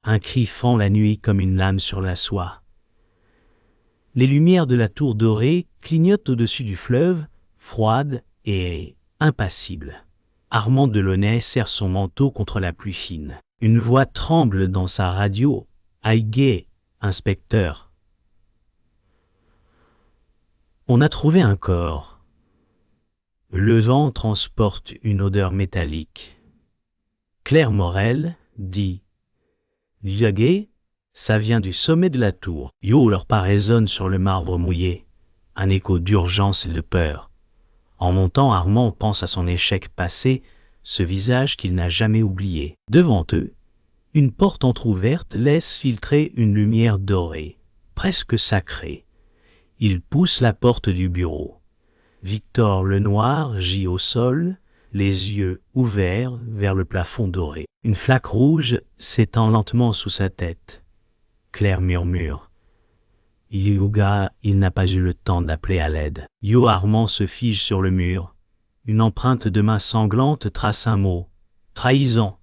Un cri fend la nuit comme une lame sur la soie. Les lumières de la tour dorée clignotent au-dessus du fleuve, froides et impassibles. Armand Delaunay serre son manteau contre la pluie fine. Une voix tremble dans sa radio. « Aïe, inspecteur. On a trouvé un corps. » Le vent transporte une odeur métallique. Claire Morel dit « Viagué, ça vient du sommet de la tour. » Yo leur pas résonne sur le marbre mouillé. Un écho d'urgence et de peur. En montant, Armand pense à son échec passé, ce visage qu'il n'a jamais oublié. Devant eux, une porte entr'ouverte laisse filtrer une lumière dorée, presque sacrée. Il pousse la porte du bureau. Victor Lenoir gît au sol, les yeux ouverts vers le plafond doré. Une flaque rouge s'étend lentement sous sa tête. Claire murmure. Yoga, il n'a pas eu le temps d'appeler à l'aide. Yo Armand se fige sur le mur. Une empreinte de main sanglante trace un mot. Trahison.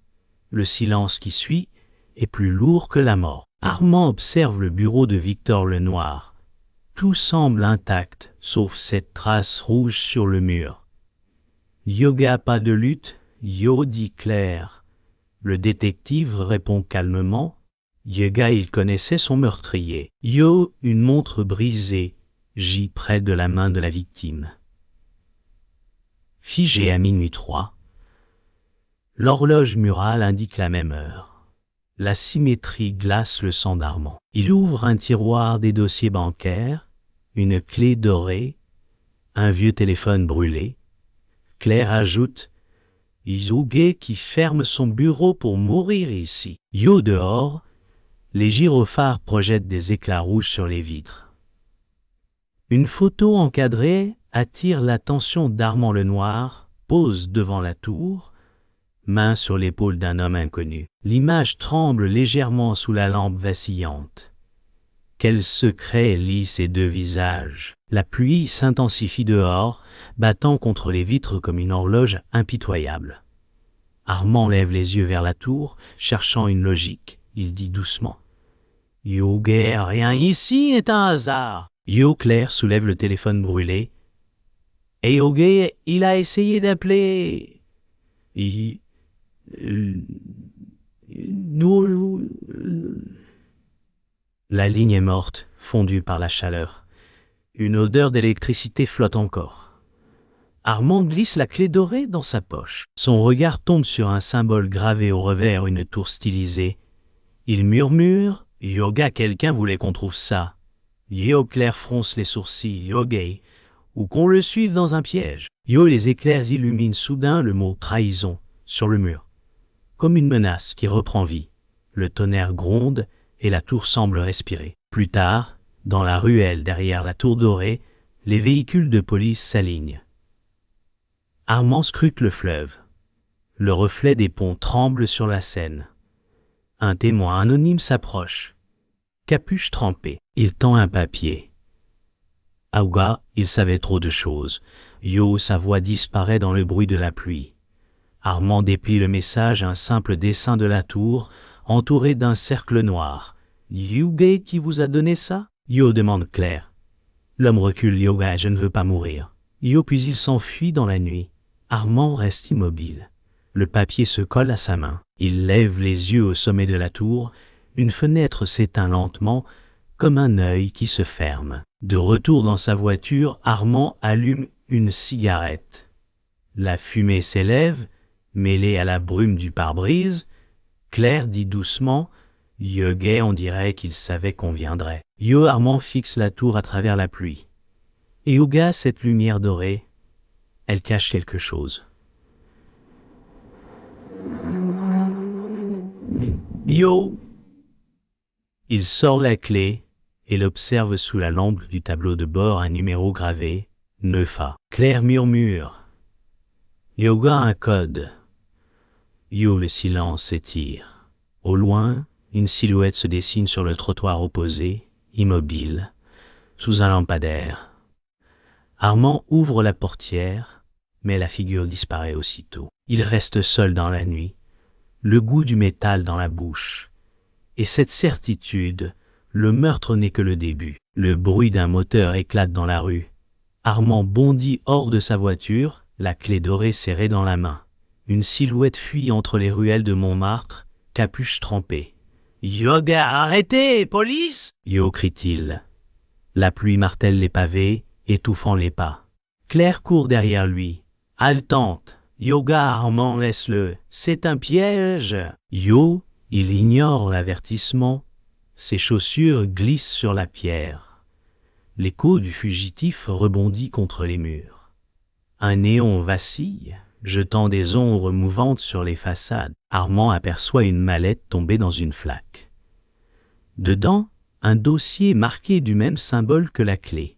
Le silence qui suit est plus lourd que la mort. Armand observe le bureau de Victor Lenoir. Tout semble intact, sauf cette trace rouge sur le mur. Yoga, pas de lutte, yo, dit Claire. Le détective répond calmement. Yoga, il connaissait son meurtrier. Yo, une montre brisée, gît près de la main de la victime. Figé à minuit 3, l'horloge murale indique la même heure. La symétrie glace le sang d'Armand. Il ouvre un tiroir des dossiers bancaires, une clé dorée, un vieux téléphone brûlé. Claire ajoute « Isougé qui ferme son bureau pour mourir ici. » Yo dehors, les gyrophares projettent des éclats rouges sur les vitres. Une photo encadrée attire l'attention d'Armand Lenoir, pose devant la tour, main sur l'épaule d'un homme inconnu. L'image tremble légèrement sous la lampe vacillante. Quel secret lie ces deux visages? La pluie s'intensifie dehors, battant contre les vitres comme une horloge impitoyable. Armand lève les yeux vers la tour, cherchant une logique. Il dit doucement. « Yo, guerre, rien ici est un hasard. » Yo, Claire soulève le téléphone brûlé. « Et Yo, il a essayé d'appeler... Nous... » La ligne est morte, fondue par la chaleur. Une odeur d'électricité flotte encore. Armand glisse la clé dorée dans sa poche. Son regard tombe sur un symbole gravé au revers, une tour stylisée. Il murmure « Yoga, quelqu'un voulait qu'on trouve ça. » Yo, Claire fronce les sourcils, Yogay, ou qu'on le suive dans un piège. Yo, les éclairs illuminent soudain le mot « trahison » sur le mur. Comme une menace qui reprend vie. Le tonnerre gronde et la tour semble respirer. Plus tard, dans la ruelle derrière la tour dorée, les véhicules de police s'alignent. Armand scrute le fleuve. Le reflet des ponts tremble sur la Seine. Un témoin anonyme s'approche. Capuche trempée. Il tend un papier. Aouga, il savait trop de choses. Yo, sa voix disparaît dans le bruit de la pluie. Armand déplie le message, un simple dessin de la tour, entouré d'un cercle noir. « Yoga qui vous a donné ça ?» Yo, demande Claire. L'homme recule. Yoga, je ne veux pas mourir. Yo, puis il s'enfuit dans la nuit. Armand reste immobile. Le papier se colle à sa main. Il lève les yeux au sommet de la tour. Une fenêtre s'éteint lentement, comme un œil qui se ferme. De retour dans sa voiture, Armand allume une cigarette. La fumée s'élève, mêlée à la brume du pare-brise. Claire dit doucement « Yoga, on dirait qu'il savait qu'on viendrait. » Yo, Armand fixe la tour à travers la pluie. Et Yoga, cette lumière dorée, elle cache quelque chose. Yo! Il sort la clé et l'observe sous la lampe du tableau de bord, un numéro gravé, 9A. Claire murmure. Yoga, un code. Yo, le silence s'étire. Au loin, une silhouette se dessine sur le trottoir opposé, immobile, sous un lampadaire. Armand ouvre la portière, mais la figure disparaît aussitôt. Il reste seul dans la nuit, le goût du métal dans la bouche. Et cette certitude, le meurtre n'est que le début. Le bruit d'un moteur éclate dans la rue. Armand bondit hors de sa voiture, la clé dorée serrée dans la main. Une silhouette fuit entre les ruelles de Montmartre, capuche trempée. « Yoga, arrêtez, police !» Yo crie-t-il. La pluie martèle les pavés, étouffant les pas. Claire court derrière lui. Haletante. « Yoga, Armand, laisse-le. C'est un piège !» Yo, il ignore l'avertissement. Ses chaussures glissent sur la pierre. L'écho du fugitif rebondit contre les murs. Un néon vacille, jetant des ombres mouvantes sur les façades. Armand aperçoit une mallette tombée dans une flaque. Dedans, un dossier marqué du même symbole que la clé.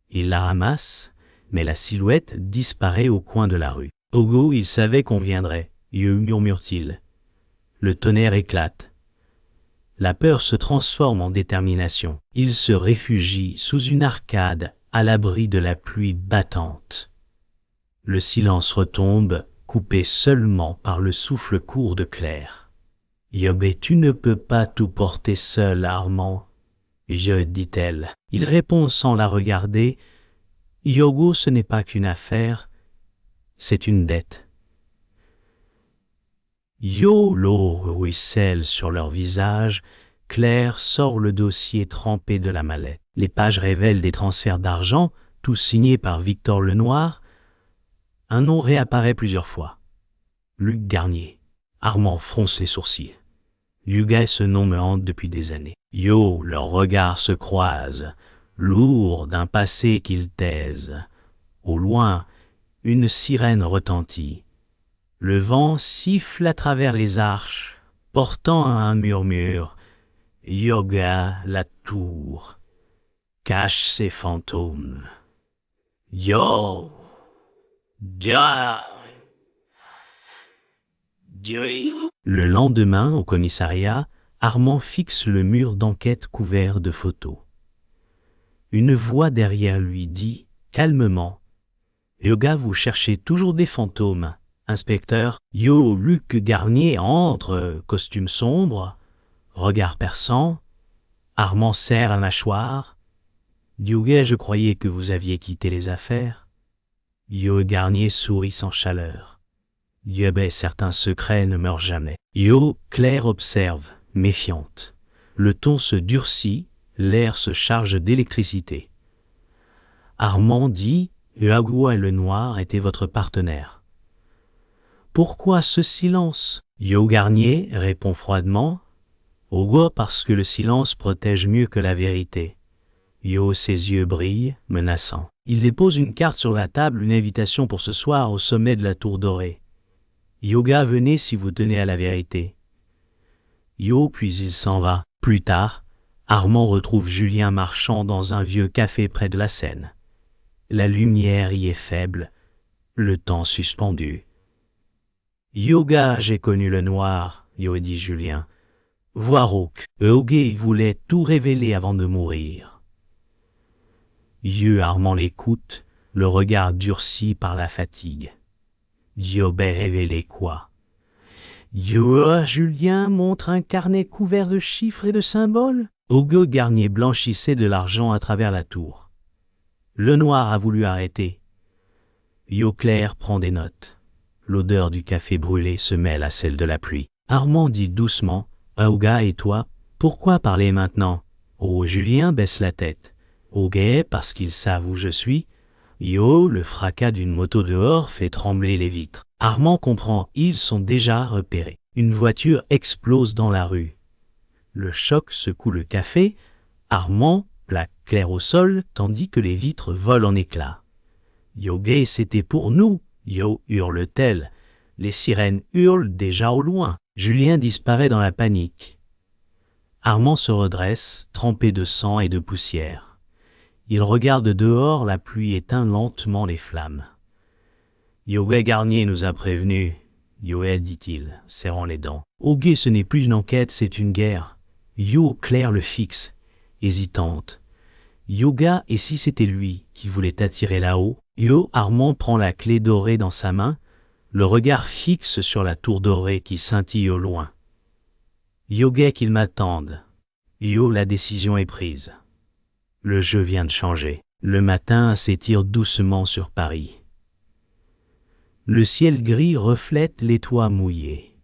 Il la ramasse, mais la silhouette disparaît au coin de la rue. Hugo, il savait qu'on viendrait, murmure-t-il. Le tonnerre éclate. La peur se transforme en détermination. Il se réfugie sous une arcade, à l'abri de la pluie battante. Le silence retombe, coupé seulement par le souffle court de Claire. « Yobé, tu ne peux pas tout porter seul, Armand. » Je, dit-elle. Il répond sans la regarder. « Yogo, ce n'est pas qu'une affaire, c'est une dette. » Yo, l'eau ruisselle sur leur visage. Claire sort le dossier trempé de la mallette. Les pages révèlent des transferts d'argent, tous signés par Victor Lenoir. Un nom réapparaît plusieurs fois. Luc Garnier. Armand fronce les sourcils. Yoga, ce nom me hante depuis des années. Yo, leurs regards se croisent, lourds d'un passé qu'ils taisent. Au loin, une sirène retentit. Le vent siffle à travers les arches, portant un murmure. Yoga, la tour, cache ses fantômes. Yo, dia. Le lendemain, au commissariat, Armand fixe le mur d'enquête couvert de photos. Une voix derrière lui dit, calmement, « Yoga, vous cherchez toujours des fantômes. Inspecteur, yo, Luc Garnier entre, costume sombre, regard perçant. » Armand serre la mâchoire. « Yoga, je croyais que vous aviez quitté les affaires. » Yo Garnier sourit sans chaleur. « Yobé, certains secrets ne meurent jamais. » Yo, Claire observe, méfiante. Le ton se durcit, l'air se charge d'électricité. Armand dit, « Hugo et Lenoir étaient votre partenaire. » Pourquoi ce silence? Yo Garnier répond froidement, « Hugo, parce que le silence protège mieux que la vérité. » Yo, ses yeux brillent, menaçants. Il dépose une carte sur la table, une invitation pour ce soir au sommet de la tour dorée. Yoga, venez si vous tenez à la vérité. Yo, puis il s'en va. Plus tard, Armand retrouve Julien marchant dans un vieux café près de la Seine. La lumière y est faible, le temps suspendu. Yoga, j'ai connu le noir, Yo, dit Julien. Voir Oak, Eugué voulait tout révéler avant de mourir. Armand l'écoute, le regard durci par la fatigue. Yobé révélé quoi? Julien montre un carnet couvert de chiffres et de symboles. Hugo Garnier blanchissait de l'argent à travers la tour. Lenoir a voulu arrêter. Claire prend des notes. L'odeur du café brûlé se mêle à celle de la pluie. Armand dit doucement, « Auga et toi, pourquoi parler maintenant ?» Oh, Julien baisse la tête. Auga, parce qu'ils savent où je suis. Yo, le fracas d'une moto dehors fait trembler les vitres. Armand comprend, ils sont déjà repérés. Une voiture explose dans la rue. Le choc secoue le café. Armand plaque Claire au sol, tandis que les vitres volent en éclats. Yo, gay, c'était pour nous. Yo, hurle-t-elle. Les sirènes hurlent déjà au loin. Julien disparaît dans la panique. Armand se redresse, trempé de sang et de poussière. Il regarde dehors, la pluie éteint lentement les flammes. « Yoé Garnier nous a prévenus. »« Yoé, dit-il, serrant les dents. »« Augué, ce n'est plus une enquête, c'est une guerre. » Yo, Claire le fixe, hésitante. « Yoga, et si c'était lui qui voulait attirer là-haut ?» Yo, Armand prend la clé dorée dans sa main, le regard fixe sur la tour dorée qui scintille au loin. « Yoga qu'ils m'attendent. Yo, la décision est prise. Le jeu vient de changer. Le matin s'étire doucement sur Paris. Le ciel gris reflète les toits mouillés.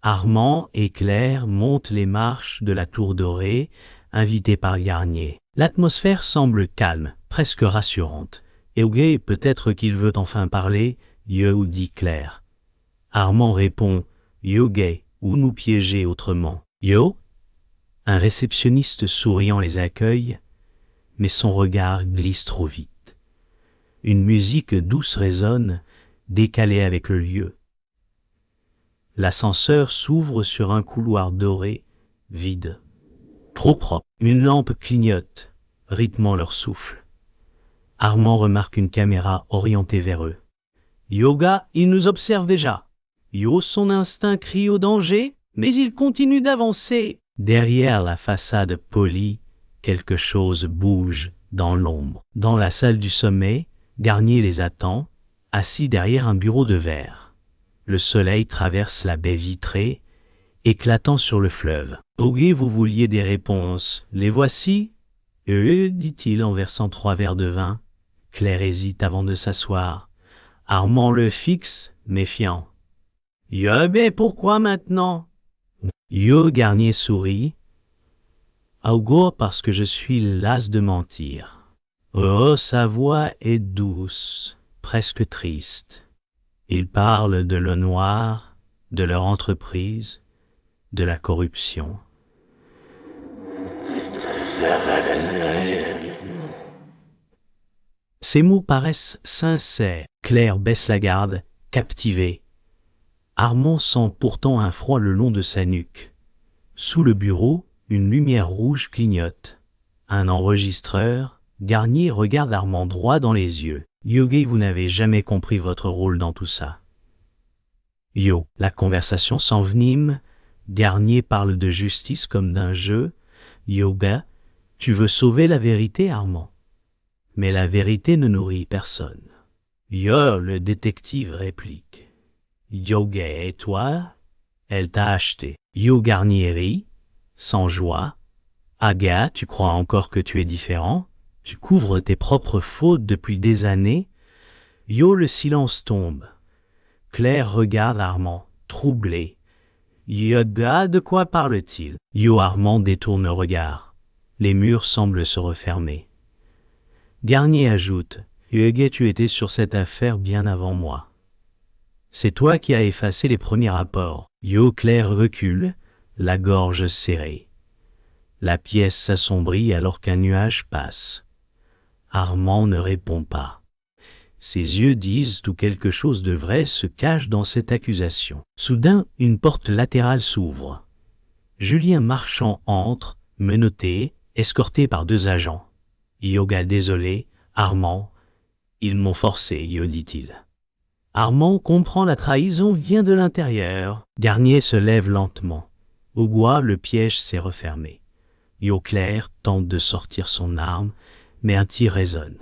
Armand et Claire montent les marches de la tour dorée, invités par Garnier. L'atmosphère semble calme, presque rassurante. Et peut-être qu'il veut enfin parler, Yo, dit Claire. Armand répond, Yoga, ou nous piéger autrement. Yo? Un réceptionniste souriant les accueille, mais son regard glisse trop vite. Une musique douce résonne, décalée avec le lieu. L'ascenseur s'ouvre sur un couloir doré, vide. Trop propre. Une lampe clignote, rythmant leur souffle. Armand remarque une caméra orientée vers eux. Yoga, il nous observe déjà. Yo, son instinct crie au danger, mais il continue d'avancer. Derrière la façade polie, quelque chose bouge dans l'ombre. Dans la salle du sommet, Garnier les attend, assis derrière un bureau de verre. Le soleil traverse la baie vitrée, éclatant sur le fleuve. Ok, vous vouliez des réponses, les voici. Dit-il en versant 3 verres de vin. Claire hésite avant de s'asseoir. Armand le fixe, méfiant. Mais pourquoi maintenant? Yo, Garnier sourit. Augo, parce que je suis las de mentir. Oh, sa voix est douce, presque triste. Il parle de l'eau noire, de leur entreprise, de la corruption. Ces mots paraissent sincères. Claire baisse la garde, captivée. Armand sent pourtant un froid le long de sa nuque. Sous le bureau, une lumière rouge clignote. Un enregistreur, Garnier regarde Armand droit dans les yeux. Yogi, vous n'avez jamais compris votre rôle dans tout ça. Yo, la conversation s'envenime. Garnier parle de justice comme d'un jeu. Yoga, tu veux sauver la vérité, Armand. Mais la vérité ne nourrit personne. Yo, le détective réplique. Yoga, et toi? Elle t'a acheté. Yo, Garnier rit, sans joie. Aga, tu crois encore que tu es différent? Tu couvres tes propres fautes depuis des années? Yo, le silence tombe. Claire regarde Armand, troublée. Yoga, de quoi parle-t-il? Yo, Armand détourne le regard. Les murs semblent se refermer. Garnier ajoute, Yoga, tu étais sur cette affaire bien avant moi. C'est toi qui as effacé les premiers rapports. Yo, Claire recule, la gorge serrée. La pièce s'assombrit alors qu'un nuage passe. Armand ne répond pas. Ses yeux disent où quelque chose de vrai se cache dans cette accusation. Soudain, une porte latérale s'ouvre. Julien Marchand entre, menotté, escorté par 2 agents. Yoga, désolé, Armand, ils m'ont forcé, Yo, dit-il. Armand comprend la trahison vient de l'intérieur. Garnier se lève lentement. Au bois, le piège s'est refermé. Yo, Claire tente de sortir son arme, mais un tir résonne.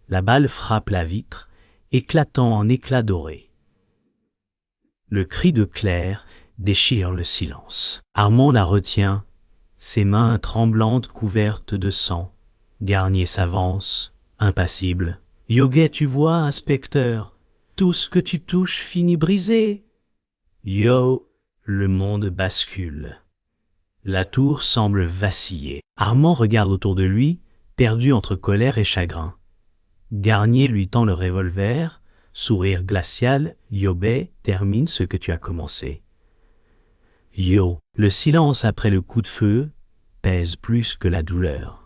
La balle frappe la vitre, éclatant en éclats dorés. Le cri de Claire déchire le silence. Armand la retient, ses mains tremblantes couvertes de sang. Garnier s'avance, impassible. Yoga, tu vois, inspecteur, tout ce que tu touches finit brisé. Yo, le monde bascule. La tour semble vaciller. Armand regarde autour de lui, perdu entre colère et chagrin. Garnier lui tend le revolver, sourire glacial. Yobe, termine ce que tu as commencé. Yo, le silence après le coup de feu pèse plus que la douleur.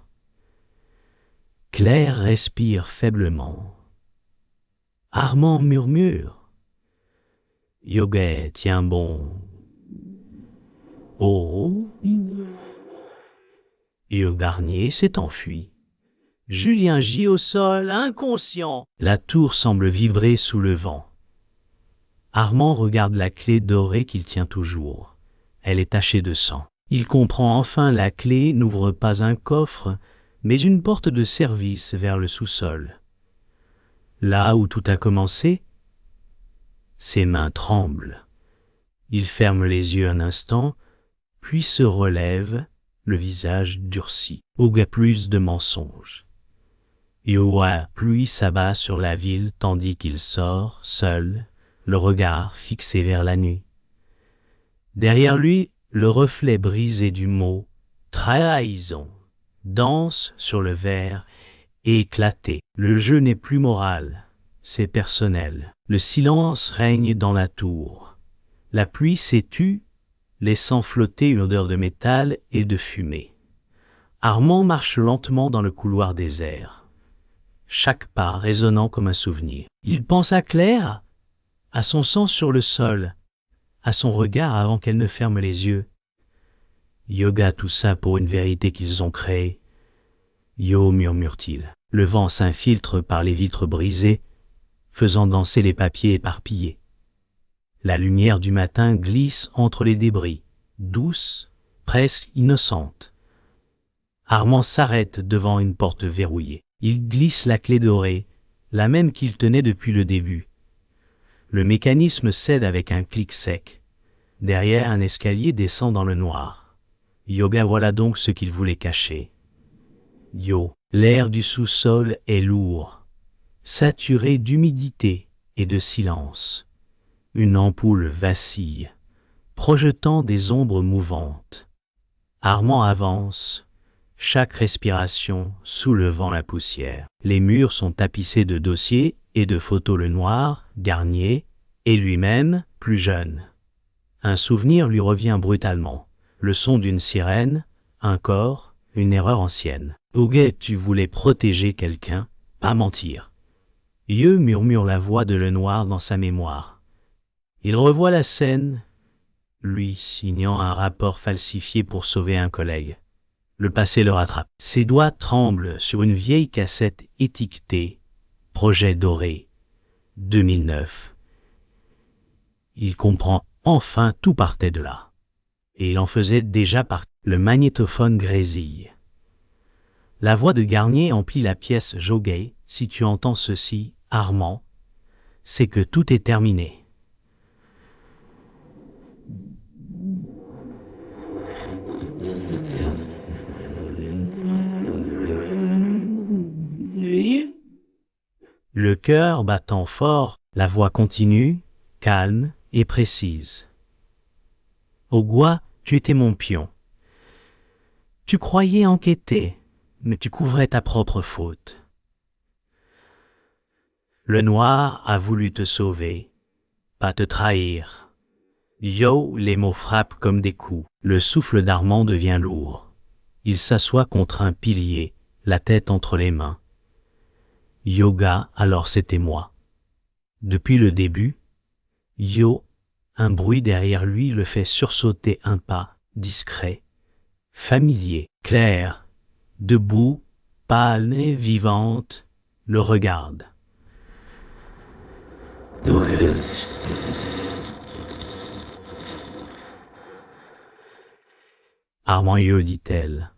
Claire respire faiblement. Armand murmure. Yoga, tiens bon. Oh. Yo, Garnier s'est enfui. Julien gît au sol, inconscient. La tour semble vibrer sous le vent. Armand regarde la clé dorée qu'il tient toujours. Elle est tachée de sang. Il comprend enfin la clé n'ouvre pas un coffre, mais une porte de service vers le sous-sol. Là où tout a commencé, ses mains tremblent. Il ferme les yeux un instant, puis se relève, le visage durci. Yoga plus de mensonges. Yoga pluie s'abat sur la ville tandis qu'il sort, seul, le regard fixé vers la nuit. Derrière lui, le reflet brisé du mot « trahison » danse sur le verre éclaté. Le jeu n'est plus moral, c'est personnel. Le silence règne dans la tour. La pluie s'est tue, laissant flotter une odeur de métal et de fumée. Armand marche lentement dans le couloir désert, chaque pas résonnant comme un souvenir. Il pense à Claire, à son sang sur le sol, à son regard avant qu'elle ne ferme les yeux. Yoga tout ça pour une vérité qu'ils ont créée. Yo, murmure-t-il. Le vent s'infiltre par les vitres brisées, faisant danser les papiers éparpillés. La lumière du matin glisse entre les débris, douce, presque innocente. Armand s'arrête devant une porte verrouillée. Il glisse la clé dorée, la même qu'il tenait depuis le début. Le mécanisme cède avec un clic sec. Derrière, un escalier descend dans le noir. Yoga, voilà donc ce qu'il voulait cacher. Yo, l'air du sous-sol est lourd, saturé d'humidité et de silence. Une ampoule vacille, projetant des ombres mouvantes. Armand avance, chaque respiration soulevant la poussière. Les murs sont tapissés de dossiers et de photos. Le noir, Garnier, et lui-même, plus jeune. Un souvenir lui revient brutalement. Le son d'une sirène, un corps, une erreur ancienne. Yoga, tu voulais protéger quelqu'un, pas mentir. Yeux, murmure la voix de Lenoir dans sa mémoire. Il revoit la scène, lui signant un rapport falsifié pour sauver un collègue. Le passé le rattrape. Ses doigts tremblent sur une vieille cassette étiquetée « Projet doré, 2009 ». Il comprend enfin, tout partait de là. Et il en faisait déjà partie. Le magnétophone grésille. La voix de Garnier emplit la pièce. Joguet, si tu entends ceci, Armand, c'est que tout est terminé. Le cœur battant fort, la voix continue, calme et précise. Ogua, tu étais mon pion. Tu croyais enquêter, mais tu couvrais ta propre faute. Le noir a voulu te sauver, pas te trahir. Yo, les mots frappent comme des coups. Le souffle d'Armand devient lourd. Il s'assoit contre un pilier, la tête entre les mains. Yoga, alors c'était moi. Depuis le début, Yo, un bruit derrière lui le fait sursauter un pas, discret, familier. Claire, debout, pâle et vivante, le regarde. Armand, Yo, dit-elle.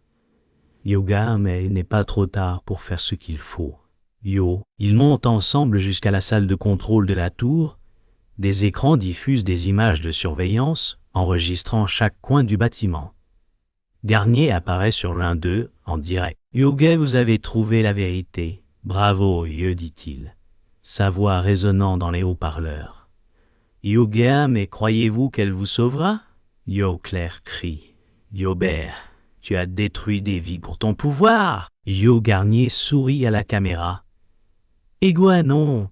Yoga, mais il n'est pas trop tard pour faire ce qu'il faut. Yo, ils montent ensemble jusqu'à la salle de contrôle de la tour. Des écrans diffusent des images de surveillance, enregistrant chaque coin du bâtiment. Garnier apparaît sur l'un d'eux, en direct. Yoga, vous avez trouvé la vérité. Bravo, Yo, dit-il, sa voix résonnant dans les haut-parleurs. Yoga, mais croyez-vous qu'elle vous sauvera? Yo, Claire crie. Yobert, tu as détruit des vies pour ton pouvoir. Yo, Garnier sourit à la caméra. Égua, non,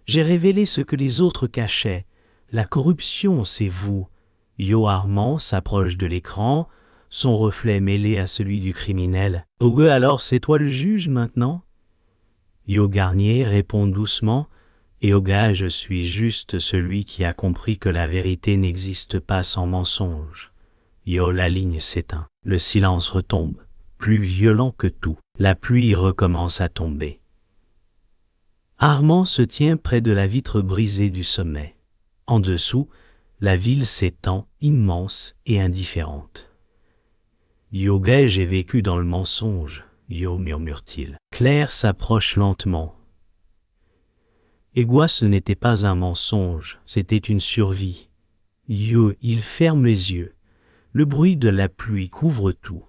j'ai révélé ce que les autres cachaient. La corruption, c'est vous. Yo, Armand s'approche de l'écran, son reflet mêlé à celui du criminel. Ogue, alors c'est toi le juge maintenant? Yo, Garnier répond doucement. Et Oga, je suis juste celui qui a compris que la vérité n'existe pas sans mensonge. Yo, la ligne s'éteint. Le silence retombe, plus violent que tout. La pluie recommence à tomber. Armand se tient près de la vitre brisée du sommet. En dessous, la ville s'étend, immense et indifférente. Yoga, j'ai vécu dans le mensonge, Yo, murmure-t-il. Claire s'approche lentement. Égua, ce n'était pas un mensonge, c'était une survie. Yo, il ferme les yeux. Le bruit de la pluie couvre tout.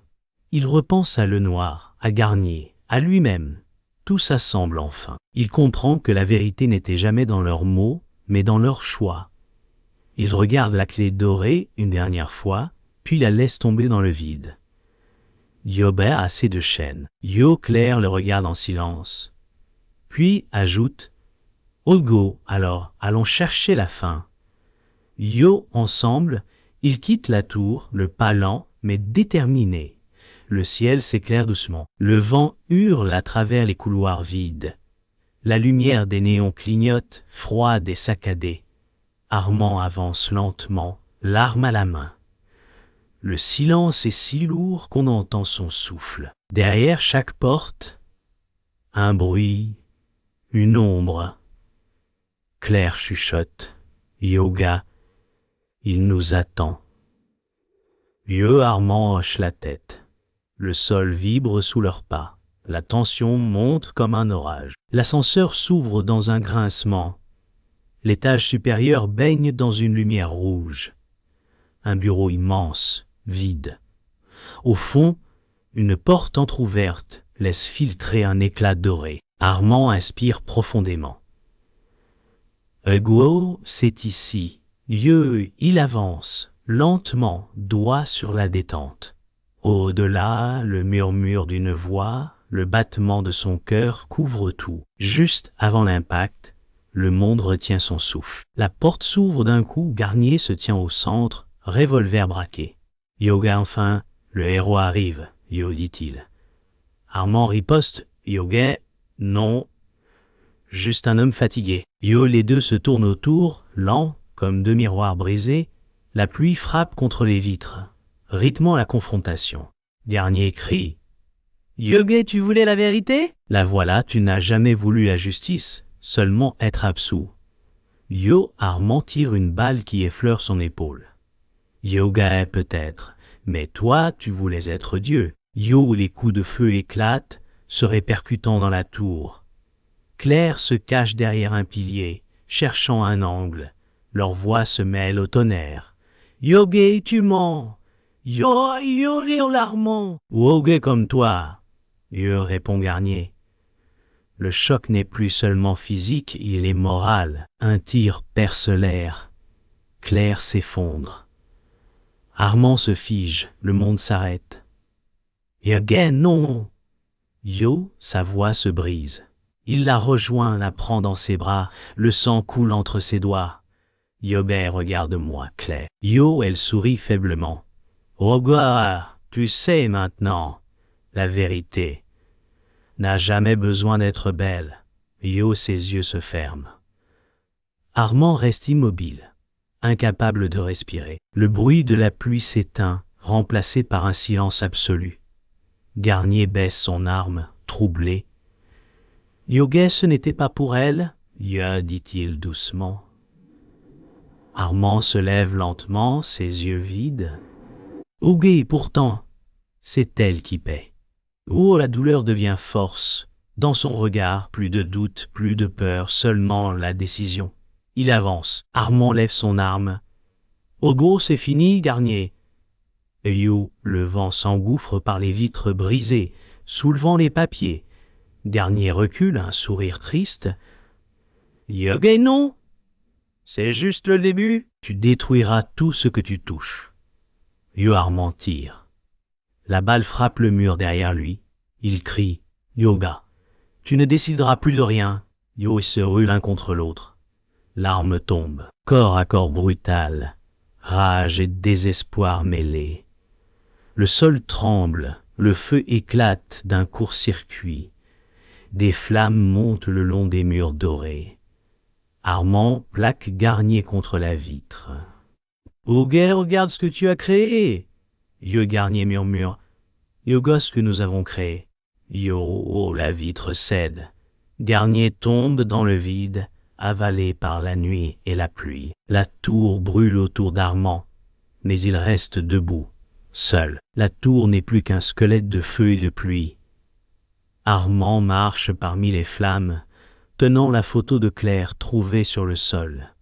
Il repense à Lenoir, à Garnier, à lui-même. Tout s'assemble enfin. Il comprend que la vérité n'était jamais dans leurs mots, mais dans leurs choix. Il regarde la clé dorée une dernière fois, puis la laisse tomber dans le vide. Yobert a assez de chaînes. Claire le regarde en silence. Puis ajoute « Hugo, alors, allons chercher la fin. » Ensemble, ils quittent la tour, le pas lent, mais déterminé. Le ciel s'éclaire doucement. Le vent hurle à travers les couloirs vides. La lumière des néons clignote, froide et saccadée. Armand avance lentement, l'arme à la main. Le silence est si lourd qu'on entend son souffle. Derrière chaque porte, un bruit, une ombre. Claire chuchote. Yoga, il nous attend. Armand hoche la tête. Le sol vibre sous leurs pas. La tension monte comme un orage. L'ascenseur s'ouvre dans un grincement. L'étage supérieur baigne dans une lumière rouge. Un bureau immense, vide. Au fond, une porte entr'ouverte laisse filtrer un éclat doré. Armand inspire profondément. Hugo, c'est ici. Il avance, lentement, doigt sur la détente. Au-delà, le murmure d'une voix, le battement de son cœur couvre tout. Juste avant l'impact, le monde retient son souffle. La porte s'ouvre d'un coup, Garnier se tient au centre, revolver braqué. Enfin, le héros arrive, dit-il. Armand riposte, non. Juste un homme fatigué. Les deux se tournent autour, lents, comme deux miroirs brisés. La pluie frappe contre les vitres, rythmant la confrontation. Garnier crie. Tu voulais la vérité? La voilà, tu n'as jamais voulu la justice, seulement être absous. Armand tire une balle qui effleure son épaule. Peut-être, mais toi, tu voulais être Dieu. Les coups de feu éclatent, se répercutant dans la tour. Claire se cache derrière un pilier, cherchant un angle. Leurs voix se mêlent au tonnerre. Tu mens. L'armand. Comme toi. Répond Garnier. Le choc n'est plus seulement physique, il est moral. Un tir perce l'air. Claire s'effondre. Armand se fige, le monde s'arrête. Non. Sa voix se brise. Il la rejoint, la prend dans ses bras, le sang coule entre ses doigts. Regarde-moi, Claire. Elle sourit faiblement. Tu sais maintenant, la vérité n'a jamais besoin d'être belle. Ses yeux se ferment. Armand reste immobile, incapable de respirer. Le bruit de la pluie s'éteint, remplacé par un silence absolu. Garnier baisse son arme, troublé. Ce n'était pas pour elle, dit-il doucement. Armand se lève lentement, ses yeux vides. Pourtant, c'est elle qui paie. La douleur devient force. Dans son regard, plus de doute, plus de peur, seulement la décision. Il avance. Armand lève son arme. C'est fini, Garnier. Le vent s'engouffre par les vitres brisées, soulevant les papiers. Garnier recule, un sourire triste. Non. C'est juste le début. Tu détruiras tout ce que tu touches. Armand tire. La balle frappe le mur derrière lui. Il crie. Tu ne décideras plus de rien. Se ruent l'un contre l'autre. L'arme tombe. Corps à corps brutal. Rage et désespoir mêlés. Le sol tremble. Le feu éclate d'un court-circuit. Des flammes montent le long des murs dorés. Armand plaque Garnier contre la vitre. Regarde ce que tu as créé. Garnier murmure. Ce que nous avons créé. La vitre cède. Garnier tombe dans le vide, avalé par la nuit et la pluie. La tour brûle autour d'Armand, mais il reste debout, seul. La tour n'est plus qu'un squelette de feu et de pluie. Armand marche parmi les flammes, tenant la photo de Claire trouvée sur le sol.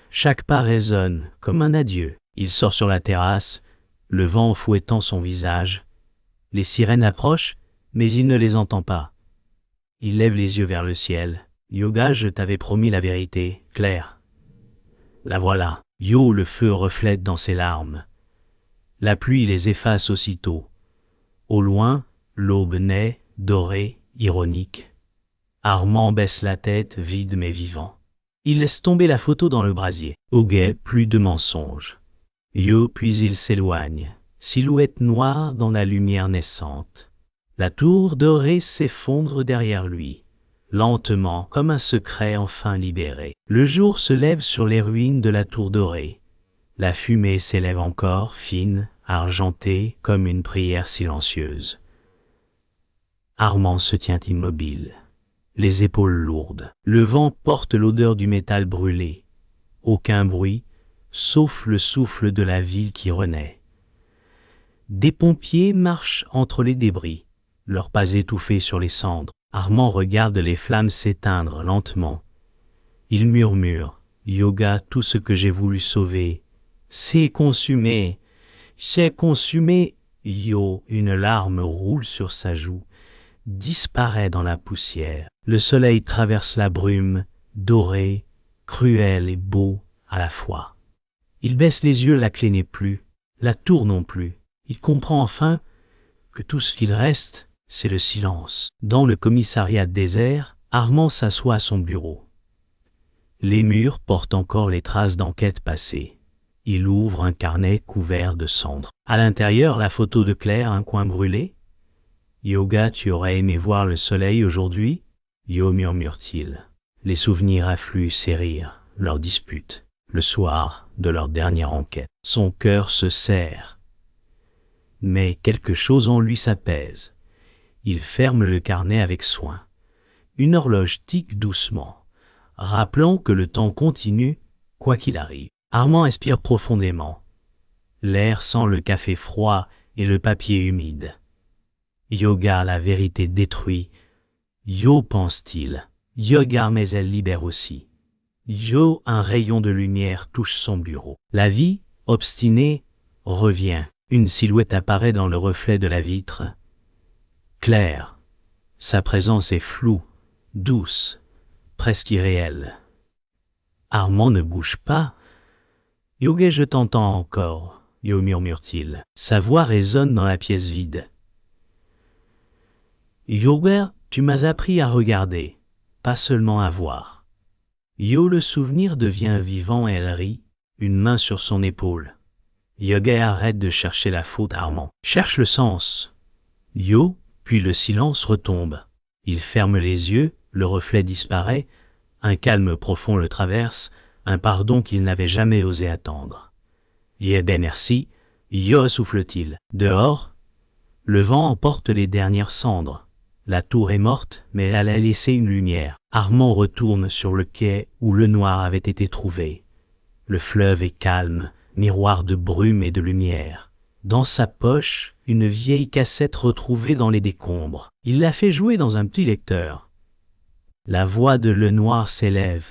Chaque pas résonne comme un adieu. Il sort sur la terrasse, le vent fouettant son visage. Les sirènes approchent, mais il ne les entend pas. Il lève les yeux vers le ciel. Yoga, je t'avais promis la vérité, Claire. La voilà. Yo, le feu reflète dans ses larmes. La pluie les efface aussitôt. Au loin, l'aube naît, dorée, ironique. Armand baisse la tête, vide mais vivant. Il laisse tomber la photo dans le brasier. Au guet, plus de mensonges. Yo, puis il s'éloigne, silhouette noire dans la lumière naissante. La tour dorée s'effondre derrière lui, lentement, comme un secret enfin libéré. Le jour se lève sur les ruines de la tour dorée. La fumée s'élève encore, fine, argentée, comme une prière silencieuse. Armand se tient immobile, les épaules lourdes. Le vent porte l'odeur du métal brûlé. Aucun bruit, sauf le souffle de la ville qui renaît. Des pompiers marchent entre les débris, leurs pas étouffés sur les cendres. Armand regarde les flammes s'éteindre lentement. Il murmure, « Yoga, tout ce que j'ai voulu sauver, c'est consumé, c'est consumé. » Yo, une larme roule sur sa joue, disparaît dans la poussière. Le soleil traverse la brume, doré, cruel et beau à la fois. Il baisse les yeux, la clé n'est plus, la tour non plus. Il comprend enfin que tout ce qu'il reste, c'est le silence. Dans le commissariat désert, Armand s'assoit à son bureau. Les murs portent encore les traces d'enquête passées. Il ouvre un carnet couvert de cendres. À l'intérieur, la photo de Claire, un coin brûlé. « Yoga, tu aurais aimé voir le soleil aujourd'hui ?» Yo, murmure-t-il. Les souvenirs affluent ses rires, leurs disputes, le soir de leur dernière enquête. Son cœur se serre. Mais quelque chose en lui s'apaise. Il ferme le carnet avec soin. Une horloge tique doucement, rappelant que le temps continue, quoi qu'il arrive. Armand expire profondément. L'air sent le café froid et le papier humide. Yoga, la vérité détruit. Yo, pense-t-il. Yoga, mais elle libère aussi. Yo, un rayon de lumière touche son bureau. La vie, obstinée, revient. Une silhouette apparaît dans le reflet de la vitre. Claire. Sa présence est floue, douce, presque irréelle. Armand ne bouge pas. Yoga, je t'entends encore, Yo, murmure-t-il. Sa voix résonne dans la pièce vide. Yoga, tu m'as appris à regarder, pas seulement à voir. Yo, le souvenir devient vivant et elle rit, une main sur son épaule. Yoga arrête de chercher la faute. Armand cherche le sens. Yo, puis le silence retombe. Il ferme les yeux, le reflet disparaît, un calme profond le traverse, un pardon qu'il n'avait jamais osé attendre. Ben merci, Yo, souffle-t-il. Dehors, le vent emporte les dernières cendres. La tour est morte, mais elle a laissé une lumière. Armand retourne sur le quai où le noir avait été trouvé. Le fleuve est calme, miroir de brume et de lumière. Dans sa poche, une vieille cassette retrouvée dans les décombres. Il l'a fait jouer dans un petit lecteur. La voix de Le Noir s'élève.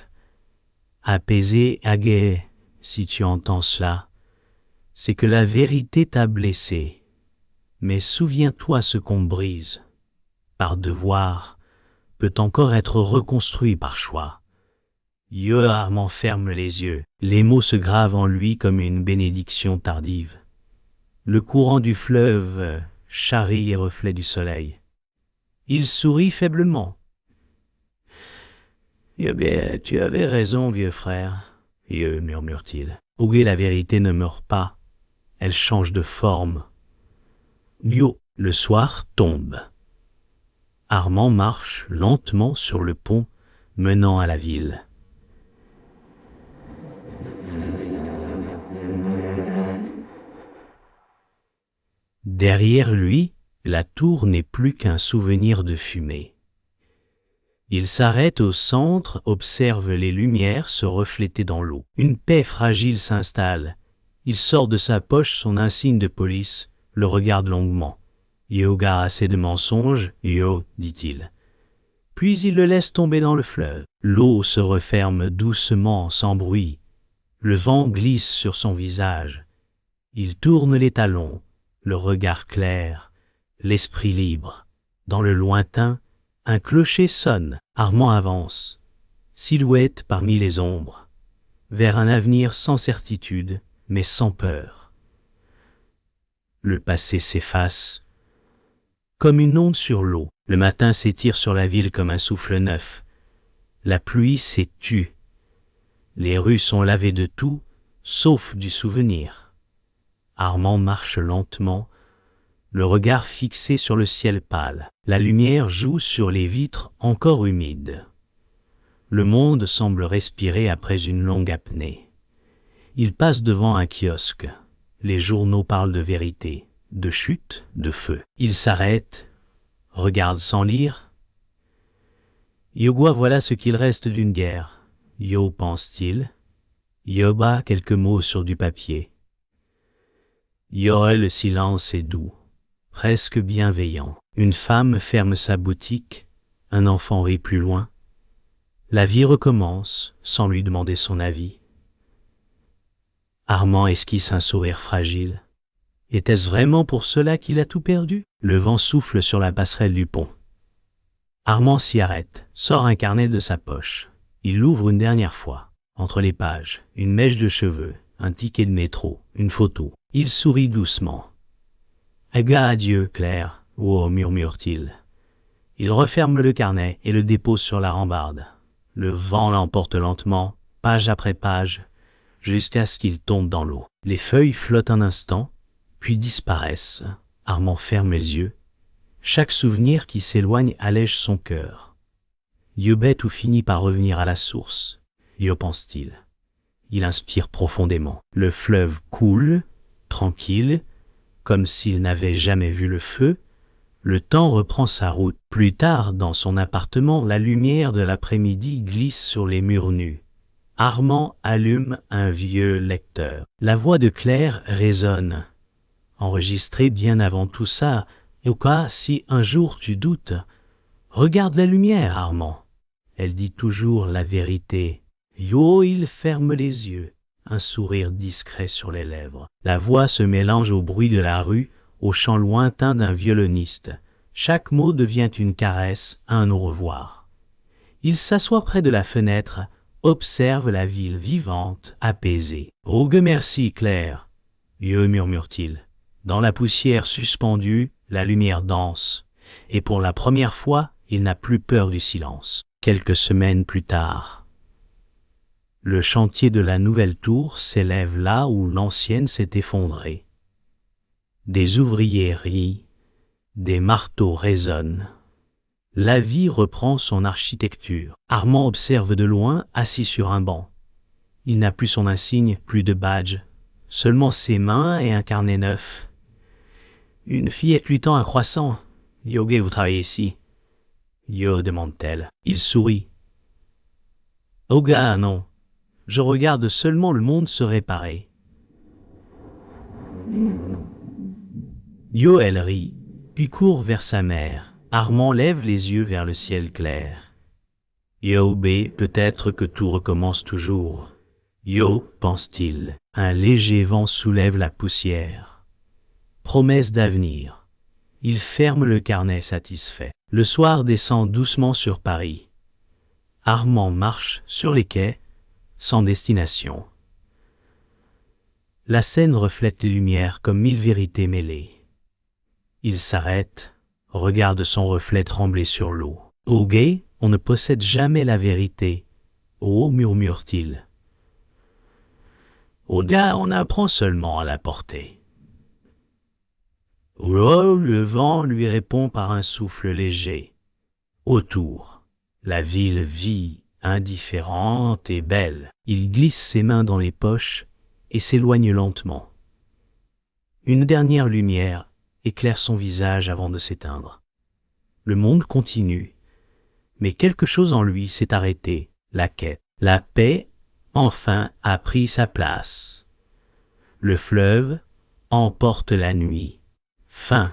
Apaisé, agué, si tu entends cela, c'est que la vérité t'a blessé. Mais souviens-toi, ce qu'on brise, par devoir, peut encore être reconstruit par choix. Yo, Armand ferme les yeux. Les mots se gravent en lui comme une bénédiction tardive. Le courant du fleuve charrie les reflets du soleil. Il sourit faiblement. Bien, tu avais raison, vieux frère, murmure-t-il. Oué, la vérité ne meurt pas. Elle change de forme. Yo, le soir tombe. Armand marche lentement sur le pont menant à la ville. Derrière lui, la tour n'est plus qu'un souvenir de fumée. Il s'arrête au centre, observe les lumières se refléter dans l'eau. Une paix fragile s'installe. Il sort de sa poche son insigne de police, le regarde longuement. Yoga, assez de mensonges, Yo, dit-il. Puis il le laisse tomber dans le fleuve. L'eau se referme doucement, sans bruit. Le vent glisse sur son visage. Il tourne les talons, le regard clair, l'esprit libre. Dans le lointain, un clocher sonne. Armand avance, silhouette parmi les ombres, vers un avenir sans certitude, mais sans peur. Le passé s'efface, comme une onde sur l'eau. Le matin s'étire sur la ville comme un souffle neuf. La pluie s'est tue. Les rues sont lavées de tout, sauf du souvenir. Armand marche lentement, le regard fixé sur le ciel pâle. La lumière joue sur les vitres encore humides. Le monde semble respirer après une longue apnée. Il passe devant un kiosque. Les journaux parlent de vérité, de chute, de feu. Il s'arrête, regarde sans lire. Yoga, voilà ce qu'il reste d'une guerre. Yo, pense-t-il. Yoba, quelques mots sur du papier. Yoel, le silence est doux, presque bienveillant. Une femme ferme sa boutique, un enfant rit plus loin. La vie recommence, sans lui demander son avis. Armand esquisse un sourire fragile. Était-ce vraiment pour cela qu'il a tout perdu? Le vent souffle sur la passerelle du pont. Armand s'y arrête, sort un carnet de sa poche. Il l'ouvre une dernière fois. Entre les pages, une mèche de cheveux, un ticket de métro, une photo. Il sourit doucement. Adieu, Claire, oh, murmure-t-il. Il referme le carnet et le dépose sur la rambarde. Le vent l'emporte lentement, page après page, jusqu'à ce qu'il tombe dans l'eau. Les feuilles flottent un instant, puis disparaissent. Armand ferme les yeux. Chaque souvenir qui s'éloigne allège son cœur. Yobet tout finit par revenir à la source. Yo, pense-t-il. Il inspire profondément. Le fleuve coule, tranquille, comme s'il n'avait jamais vu le feu. Le temps reprend sa route. Plus tard, dans son appartement, la lumière de l'après-midi glisse sur les murs nus. Armand allume un vieux lecteur. La voix de Claire résonne. Enregistrée bien avant tout ça, et au cas si un jour tu doutes, regarde la lumière, Armand. Elle dit toujours la vérité. Yo, il ferme les yeux, un sourire discret sur les lèvres. La voix se mélange au bruit de la rue, au chant lointain d'un violoniste. Chaque mot devient une caresse, un au revoir. Il s'assoit près de la fenêtre, observe la ville vivante, apaisée. « Oh, que merci, Claire !» murmure-t-il. Dans la poussière suspendue, la lumière danse, et pour la première fois, il n'a plus peur du silence. Quelques semaines plus tard, le chantier de la nouvelle tour s'élève là où l'ancienne s'est effondrée. Des ouvriers rient, des marteaux résonnent. La vie reprend son architecture. Armand observe de loin, assis sur un banc. Il n'a plus son insigne, plus de badge, seulement ses mains et un carnet neuf. Une fillette lui tend un croissant. « Yogi, vous travaillez ici ?» Yo, demande-t-elle. Il sourit. « Oh gars, non. Je regarde seulement le monde se réparer. » Yo, elle rit, puis court vers sa mère. Armand lève les yeux vers le ciel clair. Yo, peut-être que tout recommence toujours. Yo, pense-t-il. Un léger vent soulève la poussière. Promesse d'avenir. Il ferme le carnet satisfait. Le soir descend doucement sur Paris. Armand marche sur les quais, sans destination. La Seine reflète les lumières comme mille vérités mêlées. Il s'arrête, regarde son reflet trembler sur l'eau. « Au guet, on ne possède jamais la vérité. » Oh, murmure-t-il. « Au gars, on apprend seulement à la porter. » Oh, le vent lui répond par un souffle léger. Autour, la ville vit, indifférente et belle. Il glisse ses mains dans les poches et s'éloigne lentement. Une dernière lumière éclaire son visage avant de s'éteindre. Le monde continue, mais quelque chose en lui s'est arrêté, la quête. La paix, enfin, a pris sa place. Le fleuve emporte la nuit. Fin.